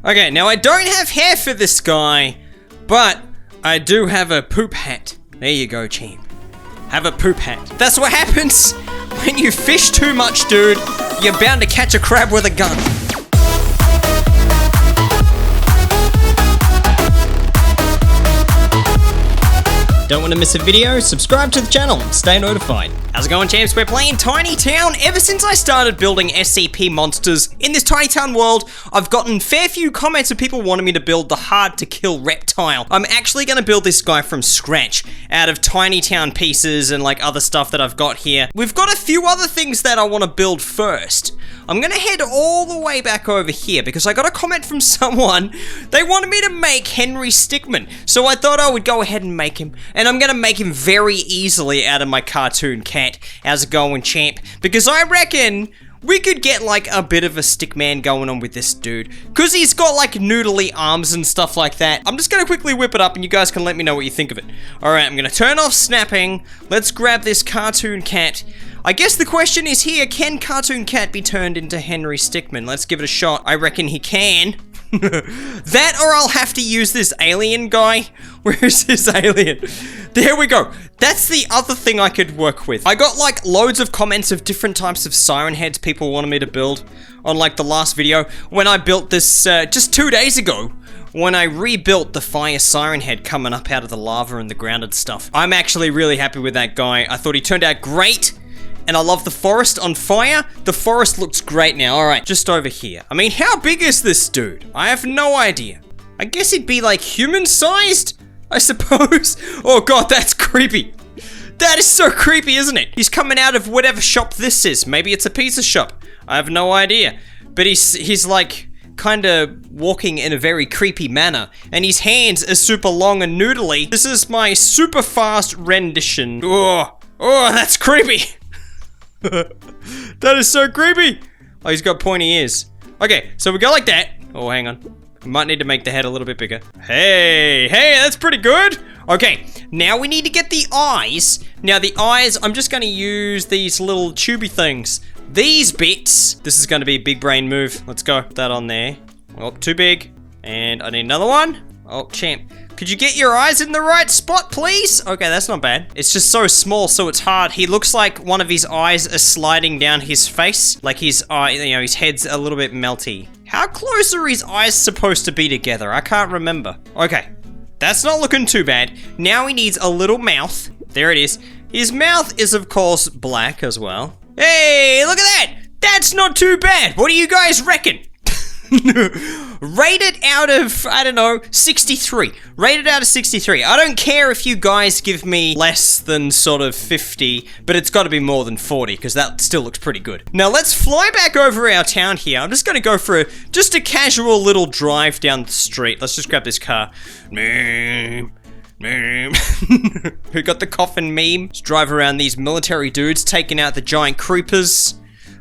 Okay, now I don't have hair for this guy, but I do have a poop hat. There you go, champ. Have a poop hat. That's what happens when you fish too much, dude. You're bound to catch a crab with a gun. Don't want to miss a video? Subscribe to the channel and stay notified. How's it going, champs? We're playing Tiny Town. Ever since I started building SCP monsters in this Tiny Town world, I've gotten a fair few comments of people wanting me to build the hard-to-kill reptile. I'm actually going to build this guy from scratch, out of Tiny Town pieces and like other stuff that I've got here. We've got a few other things that I want to build first. I'm going to head all the way back over here because I got a comment from someone. They wanted me to make Henry Stickmin, so I thought I would go ahead and make him. And I'm going to make him very easily out of my cartoon cat. How's it going, champ? Because I reckon we could get like a bit of a stickman going on with this dude. Because he's got like noodly arms and stuff like that. I'm just going to quickly whip it up and you guys can let me know what you think of it. Alright, I'm going to turn off snapping. Let's grab this cartoon cat. I guess the question is here, can Cartoon Cat be turned into Henry Stickmin? Let's give it a shot. I reckon he can. That or I'll have to use this alien guy. Where is this alien? There we go. That's the other thing I could work with. I got like loads of comments of different types of siren heads people wanted me to build on like the last video. When I built this just 2 days ago. When I rebuilt the fire siren head coming up out of the lava and the grounded stuff. I'm actually really happy with that guy. I thought he turned out great. And I love the forest on fire. The forest looks great now. All right, just over here. I mean, how big is this dude? I have no idea. I guess he'd be like human-sized, I suppose. Oh God, that's creepy. That is so creepy, isn't it? He's coming out of whatever shop this is. Maybe it's a pizza shop. I have no idea. But he's like kind of walking in a very creepy manner. And his hands are super long and noodly. This is my super fast rendition. Oh, that's creepy. That is so creepy. Oh, he's got pointy ears. Okay, so we go like that. Oh, hang on. We might need to make the head a little bit bigger. Hey, that's pretty good. Okay, now we need to get the eyes. Now the eyes, I'm just going to use these little tubey things. These bits. This is going to be a big brain move. Let's go. Put that on there. Oh, too big. And I need another one. Oh, champ. Could you get your eyes in the right spot, please? Okay, that's not bad. It's just so small, so it's hard. He looks like one of his eyes is sliding down his face. Like his eye, you know, his head's a little bit melty. How close are his eyes supposed to be together? I can't remember. Okay, that's not looking too bad. Now he needs a little mouth. There it is. His mouth is, of course, black as well. Hey, look at that! That's not too bad. What do you guys reckon? Rated out of, I don't know, 63. Rated out of 63. I don't care if you guys give me less than sort of 50, but it's got to be more than 40, because that still looks pretty good. Now, let's fly back over our town here. I'm just going to go for just a casual little drive down the street. Let's just grab this car. Who got the coffin meme? Let's drive around these military dudes taking out the giant creepers.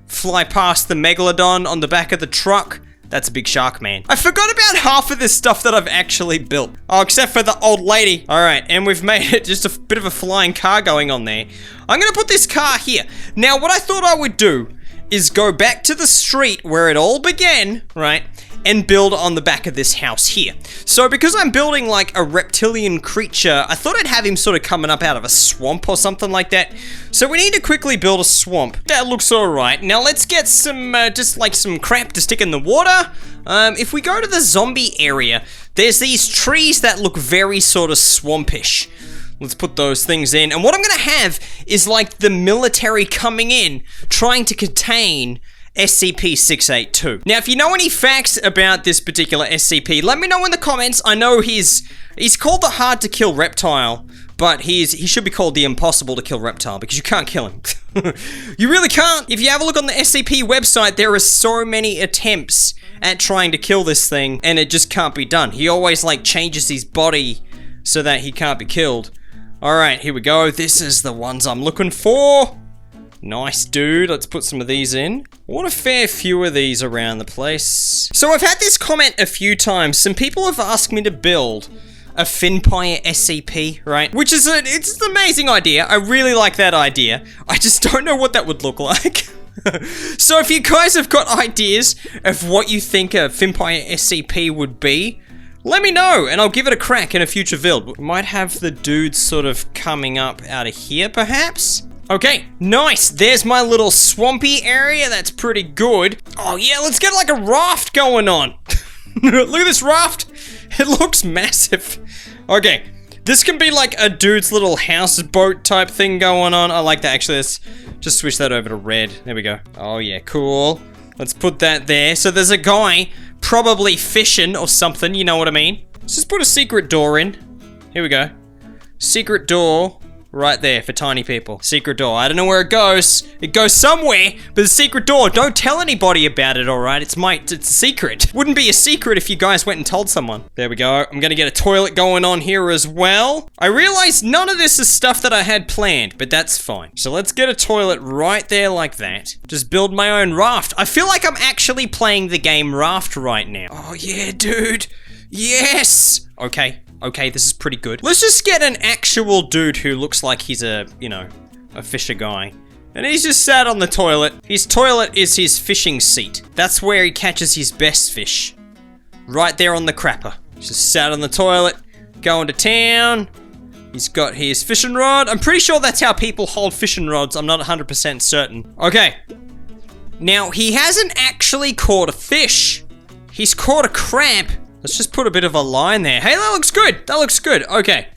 Fly past the megalodon on the back of the truck. That's a big shark, man. I forgot about half of this stuff that I've actually built. Oh, except for the old lady. All right, and we've made it just a bit of a flying car going on there. I'm gonna put this car here. Now, what I thought I would do is go back to the street where it all began, right? And build on the back of this house here. So because I'm building like a reptilian creature, I thought I'd have him sort of coming up out of a swamp or something like that. So we need to quickly build a swamp. That looks all right. Now let's get some, just like some crap to stick in the water. If we go to the zombie area, there's these trees that look very sort of swampish. Let's put those things in. And what I'm gonna have is like the military coming in, trying to contain SCP-682. Now, if you know any facts about this particular SCP, let me know in the comments. I know he's called the hard-to-kill reptile, but he should be called the impossible-to-kill reptile because you can't kill him. You really can't. If you have a look on the SCP website, there are so many attempts at trying to kill this thing, and it just can't be done. He always, like, changes his body so that he can't be killed. Alright, here we go. This is the ones I'm looking for. Nice, dude. Let's put some of these in. What a fair few of these around the place. So I've had this comment a few times. Some people have asked me to build a Finpire SCP, right? Which is it's an amazing idea. I really like that idea. I just don't know what that would look like. So if you guys have got ideas of what you think a Fimpire SCP would be, let me know, and I'll give it a crack in a future build. We might have the dudes sort of coming up out of here, perhaps? Okay, nice. There's my little swampy area. That's pretty good. Oh yeah, let's get like a raft going on. Look at this raft. It looks massive. Okay, this can be like a dude's little houseboat type thing going on. I like that. Actually, let's just switch that over to red. There we go. Oh yeah, cool. Let's put that there. So there's a guy probably fishing or something, you know what I mean? Let's just put a secret door in. Here we go. Secret door right there for tiny people. Secret door. I don't know where it goes. It goes somewhere, but the secret door. Don't tell anybody about it, alright? It's a secret. Wouldn't be a secret if you guys went and told someone. There we go. I'm gonna get a toilet going on here as well. I realized none of this is stuff that I had planned, but that's fine. So let's get a toilet right there like that. Just build my own raft. I feel like I'm actually playing the game Raft right now. Oh yeah, dude. Yes! Okay, this is pretty good. Let's just get an actual dude who looks like he's a, you know, a fisher guy. And he's just sat on the toilet. His toilet is his fishing seat. That's where he catches his best fish. Right there on the crapper. He's just sat on the toilet, going to town. He's got his fishing rod. I'm pretty sure that's how people hold fishing rods. I'm not 100% certain. Okay. Now, he hasn't actually caught a fish. He's caught a crab. Let's just put a bit of a line there. Hey, that looks good. That looks good. Okay.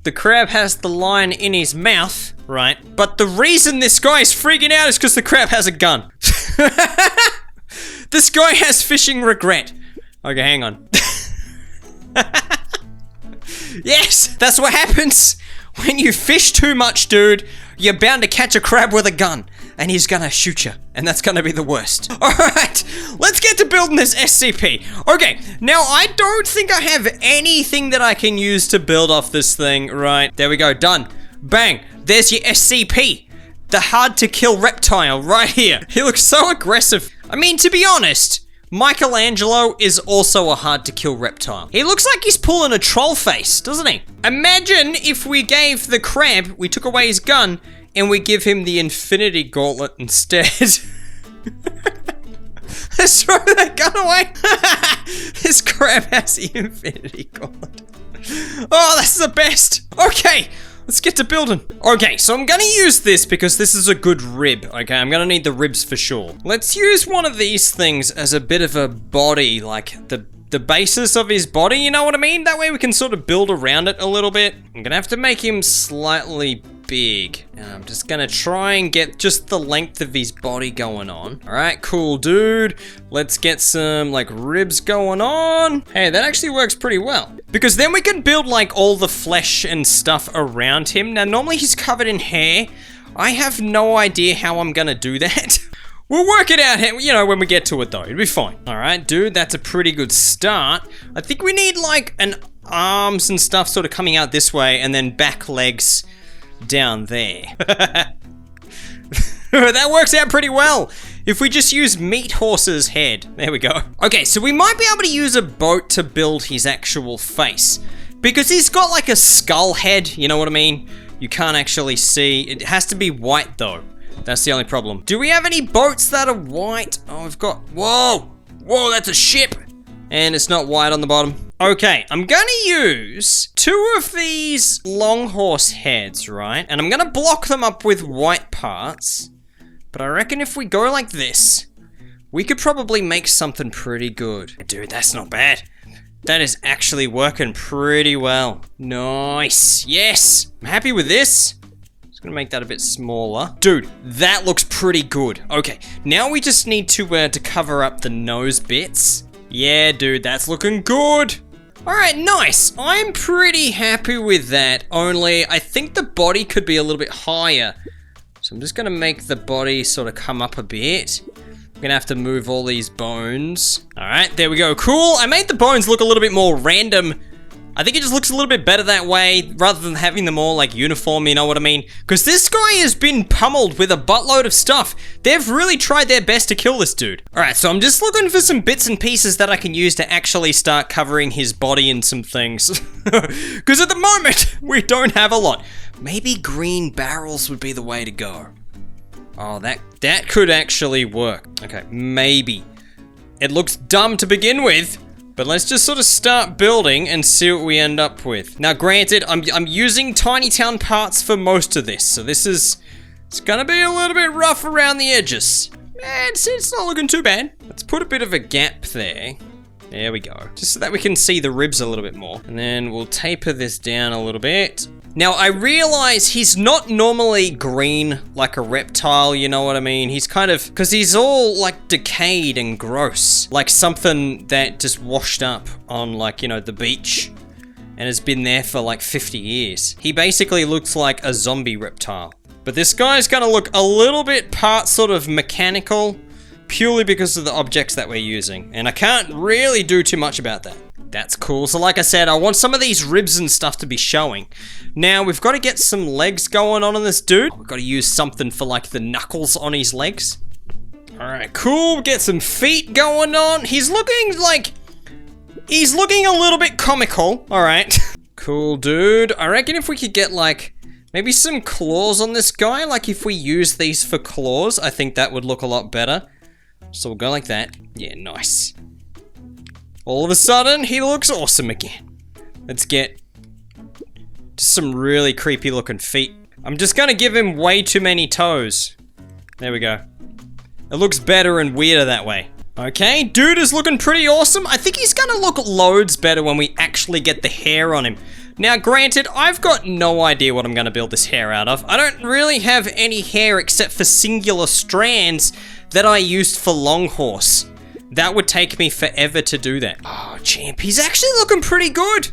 The crab has the line in his mouth, right? But the reason this guy is freaking out is because the crab has a gun. This guy has fishing regret. Okay, hang on. Yes, that's what happens when you fish too much, dude. You're bound to catch a crab with a gun, and he's gonna shoot you, and that's gonna be the worst. Alright, let's get to building this SCP. Okay, now I don't think I have anything that I can use to build off this thing. Right, there we go, done. Bang, there's your SCP. The hard-to-kill reptile right here. He looks so aggressive. I mean, to be honest, Michelangelo is also a hard-to-kill reptile. He looks like he's pulling a troll face, doesn't he? Imagine if we gave the crab, we took away his gun, and we give him the Infinity Gauntlet instead. Let's throw that gun away. This crab has the Infinity Gauntlet. Oh, that's the best. Okay. Let's get to building. Okay, so I'm gonna use this because this is a good rib. Okay, I'm gonna need the ribs for sure. Let's use one of these things as a bit of a body, like the basis of his body, you know what I mean? That way we can sort of build around it a little bit. I'm gonna have to make him slightly big. And I'm just gonna try and get just the length of his body going on. All right, cool, dude. Let's get some like ribs going on. Hey, that actually works pretty well. Because then we can build like all the flesh and stuff around him. Now, normally he's covered in hair. I have no idea how I'm gonna do that. We'll work it out, you know, when we get to it though. It'll be fine. All right, dude, that's a pretty good start. I think we need like an arms and stuff sort of coming out this way and then back legs down there. That works out pretty well. If we just use Meat Horse's head. There we go. Okay, so we might be able to use a boat to build his actual face. Because he's got like a skull head, you know what I mean? You can't actually see. It has to be white though. That's the only problem. Do we have any boats that are white? Oh, we've got, whoa, that's a ship. And it's not white on the bottom. Okay, I'm gonna use 2 of these long horse heads, right? And I'm gonna block them up with white parts. But I reckon if we go like this, we could probably make something pretty good. Dude, that's not bad. That is actually working pretty well. Nice, yes. I'm happy with this. Gonna make that a bit smaller. Dude, that looks pretty good. Okay, now we just need to cover up the nose bits. Yeah, dude, that's looking good. All right, nice. I'm pretty happy with that, only I think the body could be a little bit higher. So I'm just gonna make the body sort of come up a bit. I'm gonna have to move all these bones. All right, there we go, cool. I made the bones look a little bit more random. I think it just looks a little bit better that way, rather than having them all like uniform, you know what I mean? Because this guy has been pummeled with a buttload of stuff. They've really tried their best to kill this dude. Alright, so I'm just looking for some bits and pieces that I can use to actually start covering his body in some things. Because at the moment, we don't have a lot. Maybe green barrels would be the way to go. Oh, that That could actually work. Okay, maybe. It looks dumb to begin with, but let's just sort of start building and see what we end up with. Now, granted, I'm using Tiny Town parts for most of this, so it's gonna be a little bit rough around the edges. It's not looking too bad. Let's put a bit of a gap there. There we go. Just so that we can see the ribs a little bit more. And then we'll taper this down a little bit. Now, I realize he's not normally green like a reptile, you know what I mean? He's kind of, because he's all like decayed and gross. Like something that just washed up on like, you know, the beach and has been there for like 50 years. He basically looks like a zombie reptile. But this guy's gonna look a little bit part sort of mechanical, purely because of the objects that we're using. And I can't really do too much about that. That's cool. So like I said, I want some of these ribs and stuff to be showing. Now, we've got to get some legs going on this dude. We've got to use something for like the knuckles on his legs. All right, cool. Get some feet going on. He's looking a little bit comical. All right. Cool, dude. I reckon if we could get like maybe some claws on this guy, like if we use these for claws, I think that would look a lot better. So we'll go like that. Yeah, nice. All of a sudden, he looks awesome again. Let's get just some really creepy looking feet. I'm just gonna give him way too many toes. There we go. It looks better and weirder that way. Okay, dude is looking pretty awesome. I think he's gonna look loads better when we actually get the hair on him. Now, granted, I've got no idea what I'm gonna build this hair out of. I don't really have any hair except for singular strands that I used for Longhorse. That would take me forever to do that. Oh, champ, he's actually looking pretty good.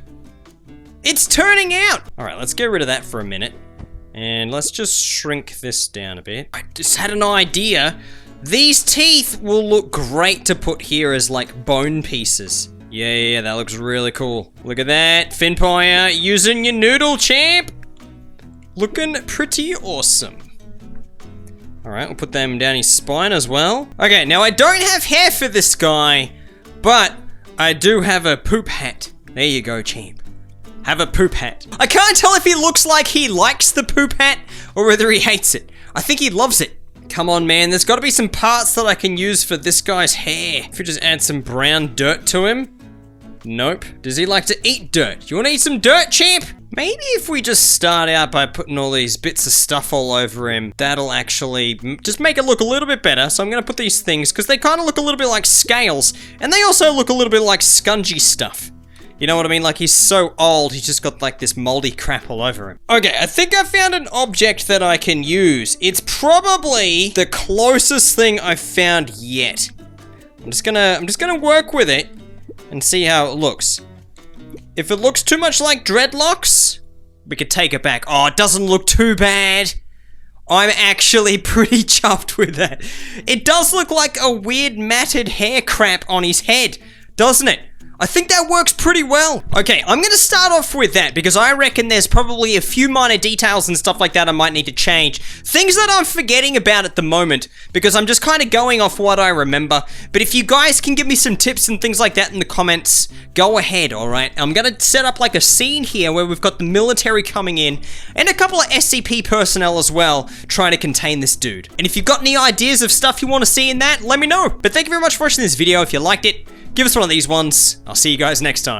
It's turning out. All right, let's get rid of that for a minute. And let's just shrink this down a bit. I just had an idea. These teeth will look great to put here as like bone pieces. Yeah, that looks really cool. Look at that, Finpire, using your noodle, champ. Looking pretty awesome. All right, we'll put them down his spine as well. Okay, now I don't have hair for this guy, but I do have a poop hat. There you go, champ. Have a poop hat. I can't tell if he looks like he likes the poop hat or whether he hates it. I think he loves it. Come on, man, there's gotta be some parts that I can use for this guy's hair. If we just add some brown dirt to him. Nope. Does he like to eat dirt? You wanna eat some dirt, champ? Maybe if we just start out by putting all these bits of stuff all over him, that'll actually just make it look a little bit better. So I'm gonna put these things, because they kind of look a little bit like scales, and they also look a little bit like scungy stuff. You know what I mean? Like he's so old, he's just got like this moldy crap all over him. Okay, I think I found an object that I can use. It's probably the closest thing I've found yet. I'm just gonna work with it and see how it looks. If it looks too much like dreadlocks, we could take it back. Oh, it doesn't look too bad. I'm actually pretty chuffed with that. It does look like a weird matted hair crap on his head, doesn't it? I think that works pretty well. Okay, I'm gonna start off with that because I reckon there's probably a few minor details and stuff like that I might need to change. Things that I'm forgetting about at the moment because I'm just kind of going off what I remember. But if you guys can give me some tips and things like that in the comments, go ahead, alright? I'm gonna set up like a scene here where we've got the military coming in and a couple of SCP personnel as well trying to contain this dude. And if you've got any ideas of stuff you want to see in that, let me know. But thank you very much for watching this video. If you liked it, give us one of these ones. I'll see you guys next time.